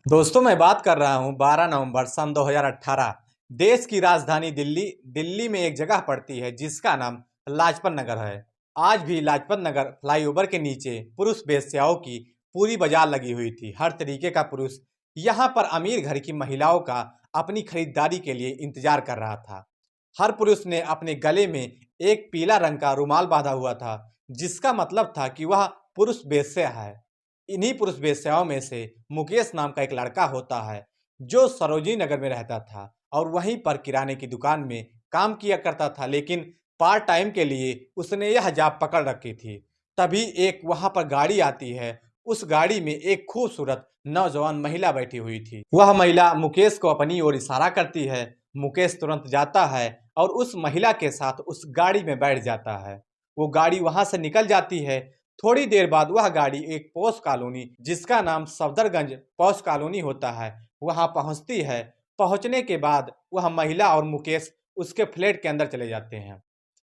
दोस्तों मैं बात कर रहा हूं 12 नवंबर सन 2018। देश की राजधानी दिल्ली दिल्ली में एक जगह पड़ती है जिसका नाम लाजपत नगर है। आज भी लाजपत नगर फ्लाईओवर के नीचे पुरुष वेश्याओं की पूरी बाजार लगी हुई थी। हर तरीके का पुरुष यहां पर अमीर घर की महिलाओं का अपनी खरीदारी के लिए इंतजार कर रहा था। हर पुरुष ने अपने गले में एक पीला रंग का रुमाल बांधा हुआ था, जिसका मतलब था कि वह पुरुष वेश्या है। इन्हीं पुरुष वेश्याओं में से मुकेश नाम का एक लड़का होता है, जो सरोजिनी नगर में रहता था और वहीं पर किराने की दुकान में काम किया करता था। लेकिन पार्ट टाइम के लिए उसने यह जॉब पकड़ रखी थी। तभी एक वहां पर गाड़ी आती है। उस गाड़ी में एक खूबसूरत नौजवान महिला बैठी हुई थी। वह महिला मुकेश को अपनी ओर इशारा करती है। मुकेश तुरंत जाता है और उस महिला के साथ उस गाड़ी में बैठ जाता है। वो गाड़ी वहां से निकल जाती है। थोड़ी देर बाद वह गाड़ी एक पॉश कॉलोनी, जिसका नाम सफदरगंज पॉश कॉलोनी होता है, वहां पहुंचती है। पहुंचने के बाद वह महिला और मुकेश उसके फ्लैट के अंदर चले जाते हैं।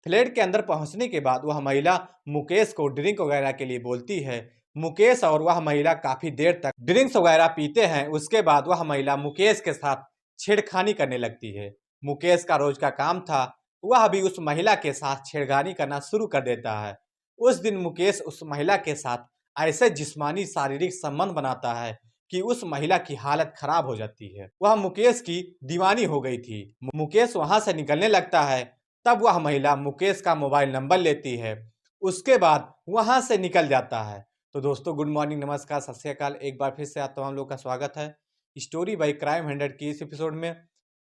फ्लैट के अंदर पहुंचने के बाद वह महिला मुकेश को ड्रिंक वगैरह के लिए बोलती है। मुकेश और वह महिला काफी देर तक ड्रिंक्स वगैरह पीते हैं। उसके बाद वह महिला मुकेश के साथ छेड़खानी करने लगती है। मुकेश का रोज का काम था, वह भी उस महिला के साथ छेड़खानी करना शुरू कर देता है। उस दिन मुकेश उस महिला के साथ ऐसे जिस्मानी शारीरिक संबंध बनाता है कि उस महिला की हालत खराब हो जाती है। वह मुकेश की दीवानी हो गई थी। मुकेश वहां से निकलने लगता है। तब वह महिला मुकेश का मोबाइल नंबर लेती है। उसके बाद वहां से निकल जाता है। तो दोस्तों, गुड मॉर्निंग, नमस्कार, सत श्री अकाल। एक बार फिर से आप तमाम लोग का स्वागत है स्टोरी बाई क्राइम 100 की इस एपिसोड में।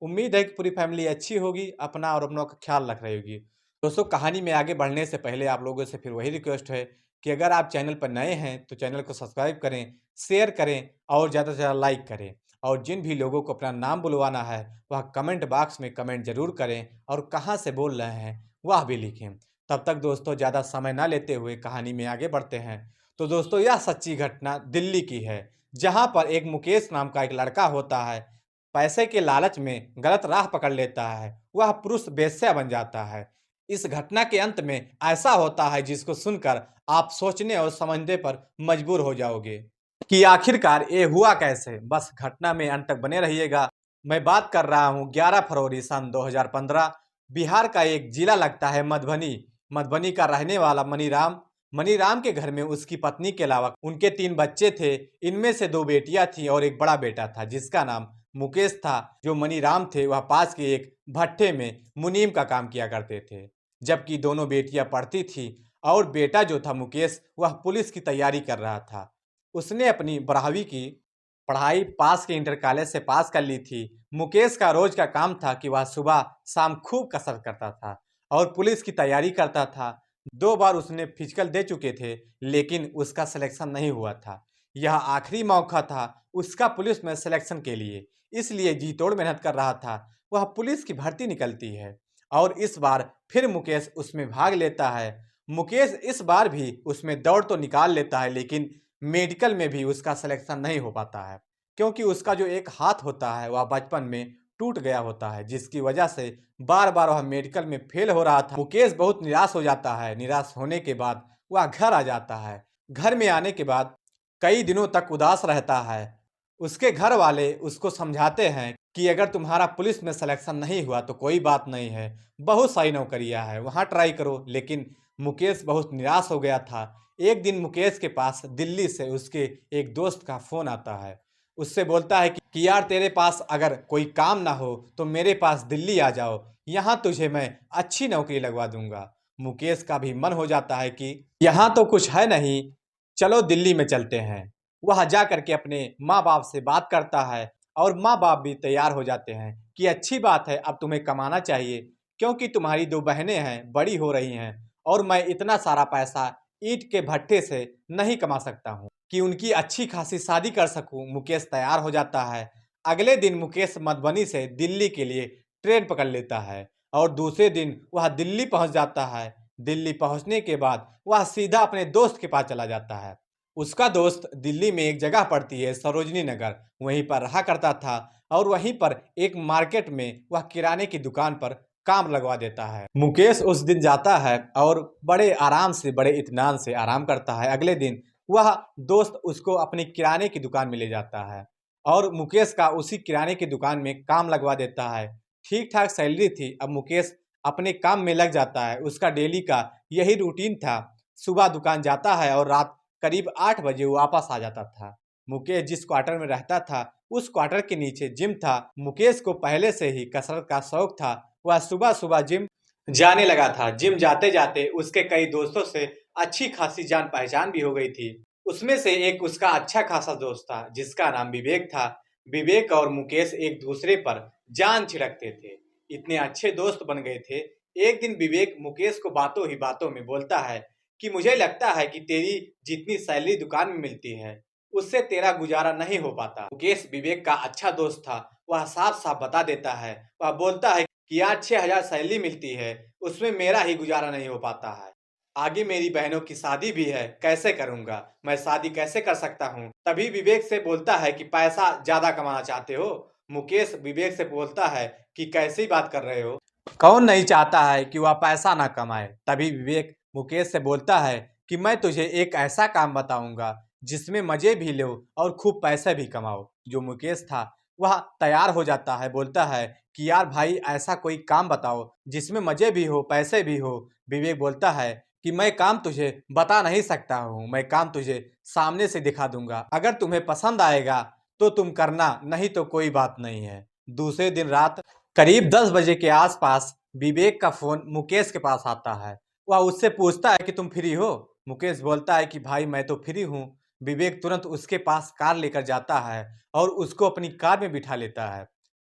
उम्मीद है कि पूरी फैमिली अच्छी होगी, अपना और अपनों का ख्याल रख रही होगी। दोस्तों, कहानी में आगे बढ़ने से पहले आप लोगों से फिर वही रिक्वेस्ट है कि अगर आप चैनल पर नए हैं तो चैनल को सब्सक्राइब करें, शेयर करें और ज़्यादा से ज़्यादा लाइक करें। और जिन भी लोगों को अपना नाम बुलवाना है वह कमेंट बॉक्स में कमेंट जरूर करें और कहाँ से बोल रहे हैं वह भी लिखें। तब तक दोस्तों, ज़्यादा समय ना लेते हुए कहानी में आगे बढ़ते हैं। तो दोस्तों, यह सच्ची घटना दिल्ली की है, जहाँ पर एक मुकेश नाम का एक लड़का होता है। पैसे के लालच में गलत राह पकड़ लेता है, वह पुरुष वेश्या बन जाता है। इस घटना के अंत में ऐसा होता है जिसको सुनकर आप सोचने और समझने पर मजबूर हो जाओगे कि आखिरकार ये हुआ कैसे। बस घटना में अंत तक बने रहिएगा। मैं बात कर रहा हूँ 11 फरवरी सन 2015। बिहार का एक जिला लगता है मधुबनी। मधुबनी का रहने वाला मनीराम। मनीराम के घर में उसकी पत्नी के अलावा उनके 3 बच्चे थे। इनमें से 2 बेटियां थीं और एक बड़ा बेटा था जिसका नाम मुकेश था। जो मनीराम थे वह पास के एक भट्टे में मुनीम का काम किया करते थे, जबकि दोनों बेटियां पढ़ती थी और बेटा जो था मुकेश, वह पुलिस की तैयारी कर रहा था। उसने अपनी 12वीं की पढ़ाई पास के इंटर कॉलेज से पास कर ली थी। मुकेश का रोज का काम था कि वह सुबह शाम खूब कसरत करता था और पुलिस की तैयारी करता था। 2 बार उसने फिजिकल दे चुके थे, लेकिन उसका सिलेक्शन नहीं हुआ था। यह आखिरी मौका था उसका पुलिस में सिलेक्शन के लिए, इसलिए जी तोड़ मेहनत कर रहा था। वह पुलिस की भर्ती निकलती है और इस बार फिर मुकेश उसमें भाग लेता है। मुकेश इस बार भी उसमें दौड़ तो निकाल लेता है, लेकिन मेडिकल में भी उसका सिलेक्शन नहीं हो पाता है, क्योंकि उसका जो एक हाथ होता है वह बचपन में टूट गया होता है, जिसकी वजह से बार बार वह मेडिकल में फेल हो रहा था। मुकेश बहुत निराश हो जाता है। निराश होने के बाद वह घर आ जाता है। घर में आने के बाद कई दिनों तक उदास रहता है। उसके घर वाले उसको समझाते हैं कि अगर तुम्हारा पुलिस में सिलेक्शन नहीं हुआ तो कोई बात नहीं है, बहुत सारी नौकरियां हैं, वहां ट्राई करो। लेकिन मुकेश बहुत निराश हो गया था। एक दिन मुकेश के पास दिल्ली से उसके एक दोस्त का फोन आता है। उससे बोलता है कि यार, तेरे पास अगर कोई काम ना हो तो मेरे पास दिल्ली आ जाओ, यहाँ तुझे मैं अच्छी नौकरी लगवा दूंगा। मुकेश का भी मन हो जाता है कि यहाँ तो कुछ है नहीं, चलो दिल्ली में चलते हैं। वह जा करके अपने माँ बाप से बात करता है और माँ बाप भी तैयार हो जाते हैं कि अच्छी बात है, अब तुम्हें कमाना चाहिए, क्योंकि तुम्हारी 2 बहनें हैं, बड़ी हो रही हैं और मैं इतना सारा पैसा ईंट के भट्टे से नहीं कमा सकता हूँ कि उनकी अच्छी खासी शादी कर सकूँ। मुकेश तैयार हो जाता है। अगले दिन मुकेश मधुबनी से दिल्ली के लिए ट्रेन पकड़ लेता है और दूसरे दिन वह दिल्ली पहुंच जाता है। दिल्ली पहुंचने के बाद वह सीधा अपने दोस्त के पास चला जाता है। उसका दोस्त दिल्ली में एक जगह पड़ती है सरोजनी नगर, वहीं पर रहा करता था और वहीं पर एक मार्केट में वह किराने की दुकान पर काम लगवा देता है। मुकेश उस दिन जाता है और बड़े आराम से, बड़े इत्मीनान से आराम करता है। अगले दिन वह दोस्त उसको अपनी किराने की दुकान में ले जाता है और मुकेश का उसी किराने की दुकान में काम लगवा देता है। ठीक ठाक सैलरी थी। अब मुकेश अपने काम में लग जाता है। उसका डेली का यही रूटीन था। सुबह दुकान जाता है और रात करीब 8 बजे वापस आ जाता था। मुकेश जिस क्वार्टर में रहता था उस क्वार्टर के नीचे जिम था। मुकेश को पहले से ही कसरत का शौक था। वह सुबह सुबह जिम जाने लगा था। जिम जाते जाते उसके कई दोस्तों से अच्छी खासी जान पहचान भी हो गई थी। उसमें से एक उसका अच्छा खासा दोस्त था जिसका नाम विवेक था। विवेक और मुकेश एक दूसरे पर जान छिड़कते थे। इतने अच्छे दोस्त बन गए थे। एक दिन विवेक मुकेश को बातों ही बातों में बोलता है कि मुझे लगता है कि तेरी जितनी सैलरी दुकान में मिलती है उससे तेरा गुजारा नहीं हो पाता। मुकेश विवेक का अच्छा दोस्त था। वह साफ साफ बता देता है। वह बोलता है कि यार 6,000 सैलरी मिलती है उसमें मेरा ही गुजारा नहीं हो पाता है। आगे मेरी बहनों की शादी भी है, कैसे करूंगा, मैं शादी कैसे कर सकता हूँ। तभी विवेक से बोलता है कि पैसा ज्यादा कमाना चाहते हो। मुकेश विवेक से बोलता है कि कैसी बात कर रहे हो, कौन नहीं चाहता है कि वह पैसा ना कमाए। तभी विवेक मुकेश से बोलता है कि मैं तुझे एक ऐसा काम बताऊंगा जिसमें मजे भी लो और खूब पैसे भी कमाओ। जो मुकेश था वह तैयार हो जाता है। बोलता है कि यार भाई ऐसा कोई काम बताओ जिसमें मजे भी हो पैसे भी हो। विवेक बोलता है कि मैं काम तुझे बता नहीं सकता हूँ, मैं काम तुझे सामने से दिखा दूंगा। अगर तुम्हें पसंद आएगा तो तुम करना, नहीं तो कोई बात नहीं है। दूसरे दिन रात करीब 10 बजे के आसपास विवेक का फोन मुकेश के पास आता है। वह उससे पूछता है कि तुम फ्री हो। मुकेश बोलता है कि भाई मैं तो फ्री हूँ। विवेक तुरंत उसके पास कार लेकर जाता है और उसको अपनी कार में बिठा लेता है।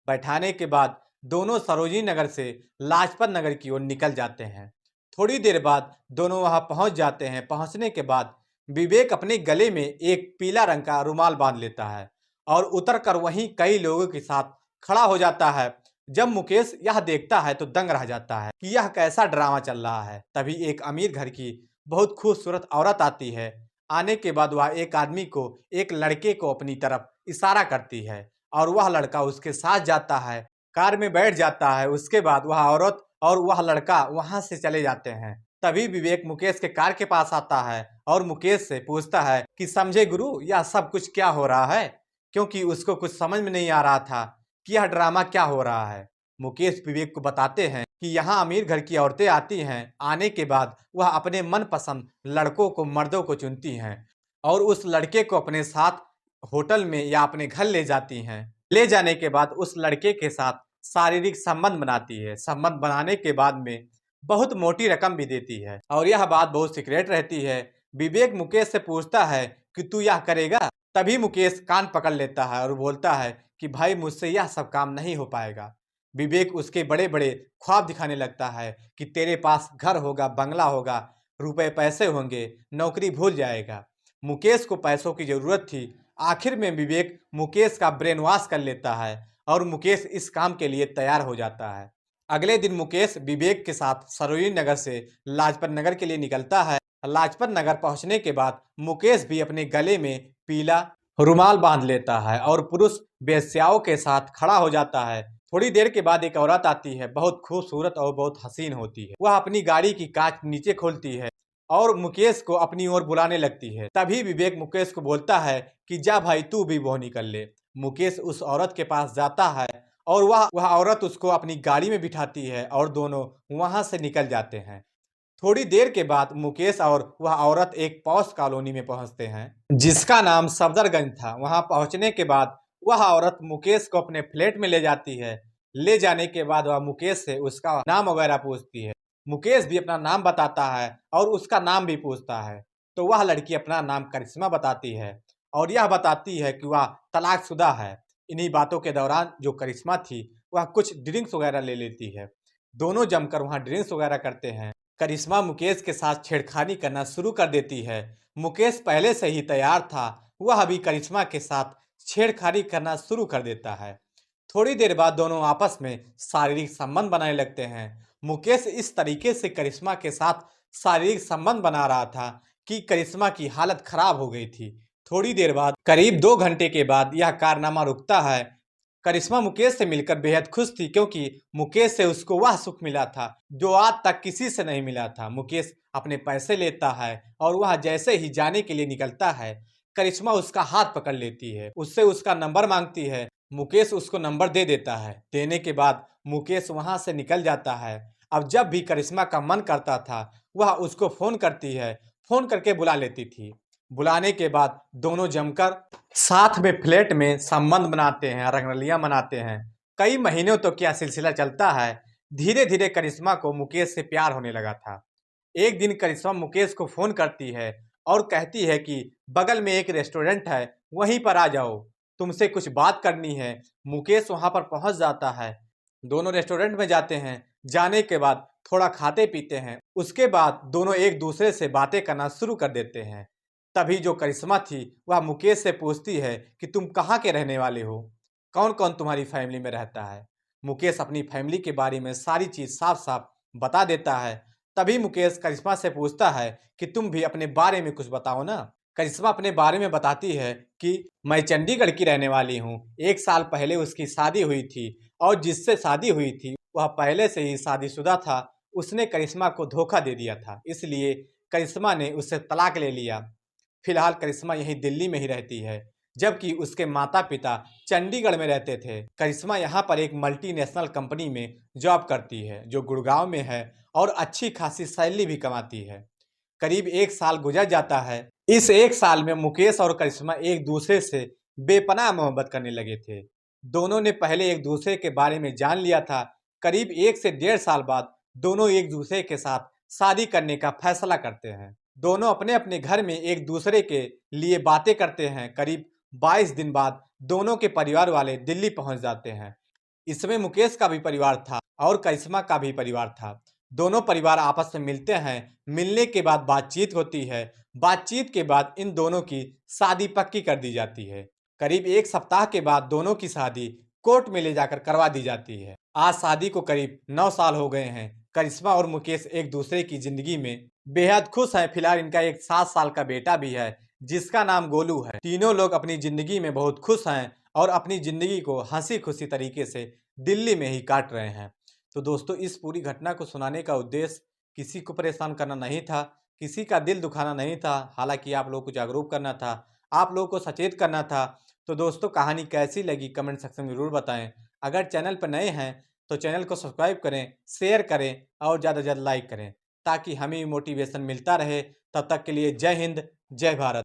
बैठाने के बाद दोनों सरोजिनी नगर से लाजपत नगर की ओर निकल जाते हैं। थोड़ी देर बाद दोनों वहां पहुंच जाते हैं। पहुंचने के बाद विवेक अपने गले में एक पीला रंग का रुमाल बांध लेता है और उतरकर वहीं कई लोगों के साथ खड़ा हो जाता है। जब मुकेश यह देखता है तो दंग रह जाता है कि यह कैसा ड्रामा चल रहा है। तभी एक अमीर घर की बहुत खूबसूरत औरत आती है। आने के बाद वह एक आदमी को, एक लड़के को अपनी तरफ इशारा करती है और वह लड़का उसके साथ जाता है, कार में बैठ जाता है। उसके बाद वह औरत और वह लड़का वहां से चले जाते हैं। तभी विवेक मुकेश के कार के पास आता है और मुकेश से पूछता है कि समझे गुरु, यह सब कुछ क्या हो रहा है, क्योंकि उसको कुछ समझ में नहीं आ रहा था कि यह ड्रामा क्या हो रहा है। मुकेश विवेक को बताते हैं कि यहाँ अमीर घर की औरतें आती हैं। आने के बाद वह अपने मनपसंद लड़कों को, मर्दों को चुनती हैं और उस लड़के को अपने साथ होटल में या अपने घर ले जाती हैं। ले जाने के बाद उस लड़के के साथ शारीरिक संबंध बनाती है। संबंध बनाने के बाद में बहुत मोटी रकम भी देती है और यह बात बहुत सीक्रेट रहती है। विवेक मुकेश से पूछता है कि तू यह करेगा। तभी मुकेश कान पकड़ लेता है और बोलता है कि भाई मुझसे यह सब काम नहीं हो पाएगा। विवेक उसके बड़े बड़े ख्वाब दिखाने लगता है कि तेरे पास घर होगा, बंगला होगा, रुपए पैसे होंगे, नौकरी भूल जाएगा। मुकेश को पैसों की जरूरत थी। आखिर में विवेक मुकेश का ब्रेन वॉश कर लेता है और मुकेश इस काम के लिए तैयार हो जाता है। अगले दिन मुकेश विवेक के साथ सरोजिनी नगर से लाजपत नगर के लिए निकलता है। लाजपत नगर पहुंचने के बाद मुकेश भी अपने गले में पीला रुमाल बांध लेता है और पुरुष वेश्याओं के साथ खड़ा हो जाता है। थोड़ी देर के बाद एक औरत आती है, बहुत खूबसूरत और बहुत हसीन होती है। वह अपनी गाड़ी की कांच नीचे खोलती है और मुकेश को अपनी ओर बुलाने लगती है। तभी विवेक मुकेश को बोलता है कि जा भाई तू भी वो निकल ले। मुकेश उस औरत के पास जाता है और वह औरत उसको अपनी गाड़ी में बिठाती है और दोनों वहां से निकल जाते हैं। थोड़ी देर के बाद मुकेश और वह औरत एक पॉश कॉलोनी में पहुंचते हैं जिसका नाम सफदरगंज था। वहां पहुंचने के बाद वह औरत मुकेश को अपने फ्लैट में ले जाती है। ले जाने के बाद वह मुकेश से उसका नाम वगैरह पूछती है। मुकेश भी अपना नाम बताता है और उसका नाम भी पूछता है। तो वह लड़की अपना नाम करिश्मा बताती है और यह बताती है कि वह तलाकशुदा है। इन्हीं बातों के दौरान जो करिश्मा थी वह कुछ ड्रिंक्स वगैरह ले लेती है। दोनों जमकर वहाँ ड्रिंक्स वगैरह करते हैं। करिश्मा मुकेश के साथ छेड़खानी करना शुरू कर देती है। मुकेश पहले से ही तैयार था, वह अभी करिश्मा के साथ छेड़खानी करना शुरू कर देता है। थोड़ी देर बाद दोनों आपस में शारीरिक संबंध बनाने लगते हैं। मुकेश इस तरीके से करिश्मा के साथ शारीरिक संबंध बना रहा था कि करिश्मा की हालत खराब हो गई थी। थोड़ी देर बाद, करीब 2 घंटे के बाद यह कारनामा रुकता है। करिश्मा मुकेश से मिलकर बेहद खुश थी क्योंकि मुकेश से उसको वह सुख मिला था जो आज तक किसी से नहीं मिला था। मुकेश अपने पैसे लेता है और वह जैसे ही जाने के लिए निकलता है, करिश्मा उसका हाथ पकड़ लेती है, उससे उसका नंबर मांगती है। मुकेश उसको नंबर दे देता है। देने के बाद मुकेश वहां से निकल जाता है। अब जब भी करिश्मा का मन करता था वह उसको फोन करती है, फोन करके बुला लेती थी। बुलाने के बाद दोनों जमकर साथ में फ्लैट में संबंध बनाते हैं, रंगरलियां मनाते हैं। कई महीनों तो क्या सिलसिला चलता है। धीरे धीरे करिश्मा को मुकेश से प्यार होने लगा था। एक दिन करिश्मा मुकेश को फोन करती है और कहती है कि बगल में एक रेस्टोरेंट है, वहीं पर आ जाओ, तुमसे कुछ बात करनी है। मुकेश वहां पर पहुंच जाता है। दोनों रेस्टोरेंट में जाते हैं। जाने के बाद थोड़ा खाते पीते हैं। उसके बाद दोनों एक दूसरे से बातें करना शुरू कर देते हैं। तभी जो करिश्मा थी वह मुकेश से पूछती है कि तुम कहाँ के रहने वाले हो, कौन कौन तुम्हारी फैमिली में रहता है। मुकेश अपनी फैमिली के बारे में सारी चीज साफ साफ बता देता है। तभी मुकेश करिश्मा से पूछता है कि तुम भी अपने बारे में कुछ बताओ ना। करिश्मा अपने बारे में बताती है कि मैं चंडीगढ़ की रहने वाली हूँ। 1 साल पहले उसकी शादी हुई थी और जिससे शादी हुई थी वह पहले से ही शादीशुदा था। उसने करिश्मा को धोखा दे दिया था, इसलिए करिश्मा ने उससे तलाक ले लिया। फिलहाल करिश्मा यहीं दिल्ली में ही रहती है, जबकि उसके माता पिता चंडीगढ़ में रहते थे। करिश्मा यहाँ पर एक मल्टीनेशनल कंपनी में जॉब करती है जो गुड़गांव में है और अच्छी खासी सैलरी भी कमाती है। करीब 1 साल गुजर जाता है। इस 1 साल में मुकेश और करिश्मा एक दूसरे से बेपनाह मोहब्बत करने लगे थे। दोनों ने पहले एक दूसरे के बारे में जान लिया था। करीब 1 से 1.5 साल बाद दोनों एक दूसरे के साथ शादी करने का फैसला करते हैं। दोनों अपने अपने घर में एक दूसरे के लिए बातें करते हैं। करीब 22 दिन बाद दोनों के परिवार वाले दिल्ली पहुंच जाते हैं। इसमें मुकेश का भी परिवार था और करिश्मा का भी परिवार था। दोनों परिवार आपस में मिलते हैं। मिलने के बाद बातचीत होती है। बातचीत के बाद इन दोनों की शादी पक्की कर दी जाती है। करीब 1 सप्ताह के बाद दोनों की शादी कोर्ट में ले जाकर करवा दी जाती है। आज शादी को करीब 9 साल हो गए हैं। करिश्मा और मुकेश एक दूसरे की जिंदगी में बेहद खुश हैं। फिलहाल इनका एक 7 साल का बेटा भी है जिसका नाम गोलू है। तीनों लोग अपनी जिंदगी में बहुत खुश हैं और अपनी जिंदगी को हंसी खुशी तरीके से दिल्ली में ही काट रहे हैं। तो दोस्तों, इस पूरी घटना को सुनाने का उद्देश्य किसी को परेशान करना नहीं था, किसी का दिल दुखाना नहीं था। हालांकि आप लोगों को जागरूक करना था, आप लोगों को सचेत करना था। तो दोस्तों, कहानी कैसी लगी कमेंट सेक्शन में जरूर बताएं। अगर चैनल पर नए हैं तो चैनल को सब्सक्राइब करें, शेयर करें और ज़्यादा से ज़्यादा लाइक करें ताकि हमें मोटिवेशन मिलता रहे। तब तक के लिए जय हिंद, जय भारत।